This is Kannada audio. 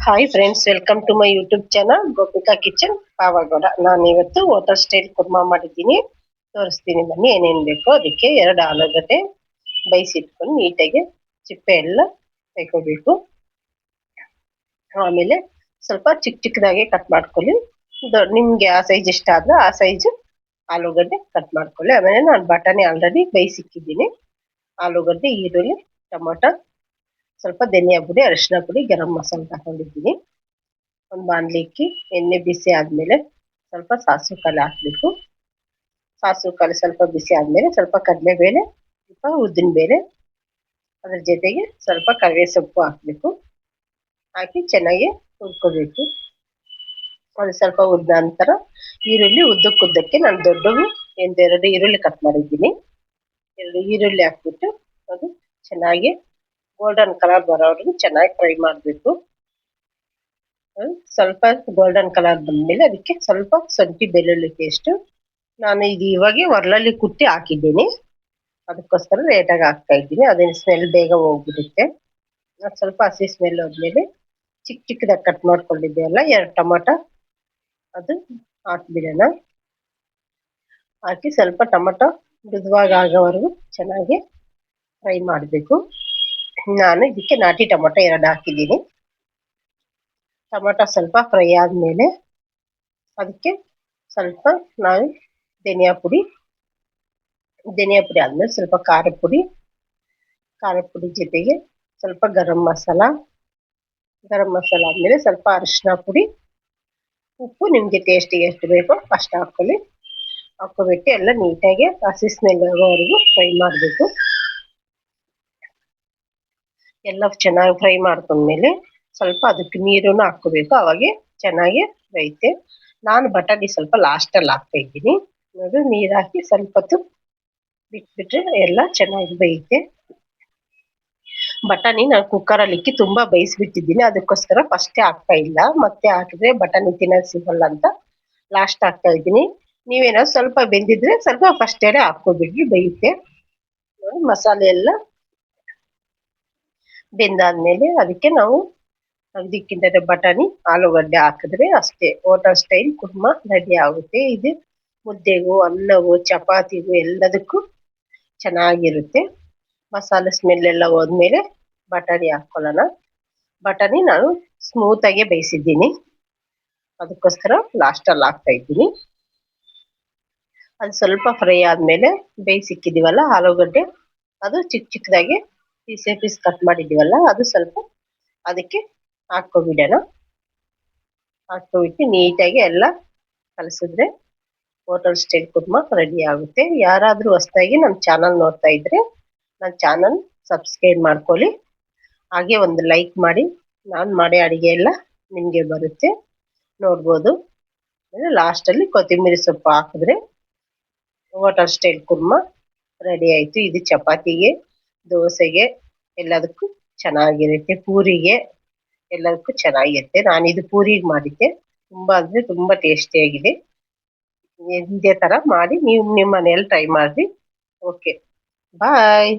Hi friends, welcome to my YouTube channel Gopika kitchen Pavagada. ನಾನು ಇವತ್ತು ಹೋಟೆಲ್ ಸ್ಟೈಲ್ ಕುರ್ಮಾ ಮಾಡಿದ್ದೀನಿ, ತೋರಿಸ್ತೀನಿ ಬನ್ನಿ. ಏನೇನು ಬೇಕೋ ಅದಕ್ಕೆ 2 ಆಲೂಗಡ್ಡೆ ಬೇಯಿಸಿಟ್ಕೊಂಡು ನೀಟಾಗಿ ಚಿಪ್ಪೆ ಎಲ್ಲ ತೆಗೋಬೇಕು. ಆಮೇಲೆ ಸ್ವಲ್ಪ ಚಿಕ್ಕ ಚಿಕ್ಕದಾಗಿ ಕಟ್ ಮಾಡ್ಕೊಳ್ಳಿ. ನಿಮ್ಗೆ ಆ ಸೈಜ್ ಇಷ್ಟ ಆದ್ರೆ ಆ ಸೈಜ್ ಆಲೂಗಡ್ಡೆ ಕಟ್ ಮಾಡ್ಕೊಳ್ಳಿ. ಆಮೇಲೆ ನಾನು ಬಟಾಣಿ ಆಲ್ರೆಡಿ ಬೇಯಿಸಿಕ್ಕಿದ್ದೀನಿ. ಆಲೂಗಡ್ಡೆ, ಈರುಳ್ಳಿ, ಟೊಮೊಟೊ, ಸ್ವಲ್ಪ ಧನಿಯಾ ಪುಡಿ, ಅರಿಶಿನ ಪುಡಿ, ಗರಂ ಮಸಾಲೆ ತಗೊಂಡಿದ್ದೀನಿ. ಒಂದು ಬಾಣಲಿ ಇಕ್ಕಿ ಎಣ್ಣೆ ಬಿಸಿ ಆದಮೇಲೆ ಸ್ವಲ್ಪ ಸಾಸಿವೆ ಕಾಳು ಹಾಕಬೇಕು. ಸಾಸಿವೆ ಕಾಳು ಸ್ವಲ್ಪ ಬಿಸಿ ಆದಮೇಲೆ ಸ್ವಲ್ಪ ಕಡಲೆಬೇಳೆ, ಸ್ವಲ್ಪ ಉದ್ದಿನಬೇಳೆ, ಅದ್ರ ಜೊತೆಗೆ ಸ್ವಲ್ಪ ಕರಿಬೇವು ಸೊಪ್ಪು ಹಾಕಬೇಕು. ಹಾಕಿ ಚೆನ್ನಾಗಿ ಹುರ್ಕೋಬೇಕು. ಅದು ಸ್ವಲ್ಪ ಉದ್ದ ನಂತರ ಈರುಳ್ಳಿ ಉದ್ದಕ್ಕೆ ನಾನು ದೊಡ್ಡವು 2 ಈರುಳ್ಳಿ ಕಟ್ ಮಾಡಿದ್ದೀನಿ. 2 ಈರುಳ್ಳಿ ಹಾಕ್ಬಿಟ್ಟು ಅದು ಚೆನ್ನಾಗಿ ಗೋಲ್ಡನ್ ಕಲರ್ ಬರೋವರೆಗೂ ಚೆನ್ನಾಗಿ ಫ್ರೈ ಮಾಡಬೇಕು. ಸ್ವಲ್ಪ ಗೋಲ್ಡನ್ ಕಲರ್ ಬಂದ್ಮೇಲೆ ಅದಕ್ಕೆ ಸ್ವಲ್ಪ ಶುಂಠಿ ಬೆಳ್ಳುಳ್ಳಿ ಪೇಸ್ಟ್ ನಾನು ಇದು ಇವಾಗ ಒರಳಲ್ಲಿ ಕುಟ್ಟಿ ಹಾಕಿದ್ದೀನಿ. ಅದಕ್ಕೋಸ್ಕರ ಲೇಟಾಗಿ ಹಾಕ್ತಾ ಇದ್ದೀನಿ. ಅದೇನು ಸ್ಮೆಲ್ ಬೇಗ ಹೋಗ್ಬಿಡುತ್ತೆ. ಸ್ವಲ್ಪ ಹಸಿ ಸ್ಮೆಲ್ ಹೋದ್ಮೇಲೆ ಚಿಕ್ಕ ಚಿಕ್ಕದಾಗಿ ಕಟ್ ಮಾಡ್ಕೊಂಡಿದ್ದೆಲ್ಲ 2 ಟೊಮೊಟೊ ಅದು ಹಾಕ್ಬಿಡೋಣ. ಹಾಕಿ ಸ್ವಲ್ಪ ಟೊಮೊಟೊ ಮೃದುವಾಗಿ ಆಗೋವರೆಗೂ ಚೆನ್ನಾಗಿ ಫ್ರೈ ಮಾಡಬೇಕು. ನಾನು ಇದಕ್ಕೆ ನಾಟಿ ಟೊಮೊಟೊ 2 ಹಾಕಿದ್ದೀನಿ. ಟೊಮೊಟೊ ಸ್ವಲ್ಪ ಫ್ರೈ ಆದಮೇಲೆ ಅದಕ್ಕೆ ಸ್ವಲ್ಪ ನಾವು ಧನಿಯಾ ಪುಡಿ ಆದಮೇಲೆ ಸ್ವಲ್ಪ ಖಾರದ ಪುಡಿ ಜೊತೆಗೆ ಸ್ವಲ್ಪ ಗರಂ ಮಸಾಲ ಆದಮೇಲೆ ಸ್ವಲ್ಪ ಅರಿಶಿನ ಪುಡಿ, ಉಪ್ಪು ನಿಮಗೆ ಟೇಸ್ಟಿಗೆ ಎಷ್ಟು ಬೇಕೋ ಅಷ್ಟು ಹಾಕ್ಕೊಬಿಟ್ಟು ಎಲ್ಲ ನೀಟಾಗಿ ಹಸಿ ಸ್ಮೆಲ್ ಆಗೋವರೆಗೂ ಫ್ರೈ ಮಾಡಬೇಕು. ಎಲ್ಲ ಚೆನ್ನಾಗಿ ಫ್ರೈ ಮಾಡ್ಕೊಂಡ್ಮೇಲೆ ಸ್ವಲ್ಪ ಅದಕ್ಕೆ ನೀರನ್ನು ಹಾಕ್ಕೋಬೇಕು. ಅವಾಗೆ ಚೆನ್ನಾಗಿ ಬೇಯುತ್ತೆ. ನಾನು ಬಟಾಣಿ ಸ್ವಲ್ಪ ಲಾಸ್ಟಲ್ಲಿ ಹಾಕ್ತಾ ಇದ್ದೀನಿ. ಅದು ನೀರು ಹಾಕಿ ಸ್ವಲ್ಪ ಹೊತ್ತು ಬಿಟ್ಬಿಟ್ರೆ ಎಲ್ಲ ಚೆನ್ನಾಗಿ ಬೇಯುತ್ತೆ. ಬಟಾಣಿ ನಾನು ಕುಕ್ಕರಲ್ಲಿ ಇಕ್ಕಿ ತುಂಬಾ ಬೇಯಿಸ್ಬಿಟ್ಟಿದ್ದೀನಿ. ಅದಕ್ಕೋಸ್ಕರ ಫಸ್ಟೇ ಹಾಕ್ತಾ ಇಲ್ಲ. ಮತ್ತೆ ಹಾಕಿದ್ರೆ ಬಟಾಣಿ ತಿನ್ನೋದು ಸಿಗಲ್ಲ ಅಂತ ಲಾಸ್ಟ್ ಹಾಕ್ತಾ ಇದ್ದೀನಿ. ನೀವೇನಾದ್ರು ಸ್ವಲ್ಪ ಬೆಂದಿದ್ರೆ ಸ್ವಲ್ಪ ಫಸ್ಟೇ ಹಾಕ್ಕೊಬಿಡ್ರಿ, ಬೇಯುತ್ತೆ. ಮಸಾಲೆ ಎಲ್ಲ ಬೆಂದಾದ್ಮೇಲೆ ಅದಕ್ಕೆ ನಾವು ಅದಕ್ಕಿಂತ ಬಟಾಣಿ ಆಲೂಗಡ್ಡೆ ಹಾಕಿದ್ರೆ ಅಷ್ಟೇ ಹೋಟೆಲ್ ಸ್ಟೈಲ್ ಕುರ್ಮಾ ರೆಡಿ ಆಗುತ್ತೆ. ಇದು ಮುದ್ದೆಗೂ, ಅನ್ನವೂ, ಚಪಾತಿಗೂ ಎಲ್ಲದಕ್ಕೂ ಚೆನ್ನಾಗಿರುತ್ತೆ. ಮಸಾಲೆ ಸ್ಮೆಲ್ ಎಲ್ಲ ಹೋದ್ಮೇಲೆ ಬಟಾಣಿ ಹಾಕೊಳ್ಳೋಣ. ಬಟಾಣಿ ನಾನು ಸ್ಮೂತಾಗೆ ಬೇಯಿಸಿದ್ದೀನಿ, ಅದಕ್ಕೋಸ್ಕರ ಲಾಸ್ಟಲ್ಲಿ ಹಾಕ್ತಾ ಇದ್ದೀನಿ. ಅದು ಸ್ವಲ್ಪ ಫ್ರೈ ಆದಮೇಲೆ ಬೇಯಿಸಿಕ್ಕಿದ್ದೀವಲ್ಲ ಆಲೂಗಡ್ಡೆ, ಅದು ಚಿಕ್ಕ ಚಿಕ್ಕದಾಗಿ ಪೀಸ್ ಕಟ್ ಮಾಡಿದ್ದೀವಲ್ಲ ಅದು ಸ್ವಲ್ಪ ಅದಕ್ಕೆ ಹಾಕ್ಕೊಬಿಡೋಣ. ಹಾಕ್ಕೊಬಿಟ್ಟು ನೀಟಾಗಿ ಎಲ್ಲ ಕಲಸಿದ್ರೆ ಹೋಟೆಲ್ ಸ್ಟೈಲ್ ಕುರ್ಮಾ ರೆಡಿ ಆಗುತ್ತೆ. ಯಾರಾದರೂ ಹೊಸದಾಗಿ ನಮ್ಮ ಚಾನಲ್ ನೋಡ್ತಾ ಇದ್ರೆ ನನ್ನ ಚಾನಲ್ ಸಬ್ಸ್ಕ್ರೈಬ್ ಮಾಡ್ಕೊಳ್ಳಿ. ಹಾಗೆ ಒಂದು ಲೈಕ್ ಮಾಡಿ. ನಾನು ಮಾಡೋ ಅಡುಗೆ ಎಲ್ಲ ನಿಮಗೆ ಬರುತ್ತೆ, ನೋಡ್ಬೋದು. ಲಾಸ್ಟಲ್ಲಿ ಕೊತ್ತಂಬರಿ ಸೊಪ್ಪು ಹಾಕಿದ್ರೆ ಹೋಟೆಲ್ ಸ್ಟೈಲ್ ಕುರ್ಮಾ ರೆಡಿ ಆಯಿತು. ಇದು ಚಪಾತಿಗೆ, ದೋಸೆಗೆ ಎಲ್ಲದಕ್ಕೂ ಚೆನ್ನಾಗಿರುತ್ತೆ. ಪೂರಿಗೆ ಎಲ್ಲದಕ್ಕೂ ಚೆನ್ನಾಗಿರುತ್ತೆ. ನಾನಿದು ಪೂರಿಗೆ ಮಾಡಿದ್ದೆ. ತುಂಬ ಅಂದರೆ ತುಂಬ ಟೇಸ್ಟಿಯಾಗಿದೆ. ಇದೇ ಥರ ಮಾಡಿ ನೀವು ನಿಮ್ಮ ಮನೆಯಲ್ಲಿ ಟ್ರೈ ಮಾಡಿ. ಓಕೆ, ಬಾಯ್.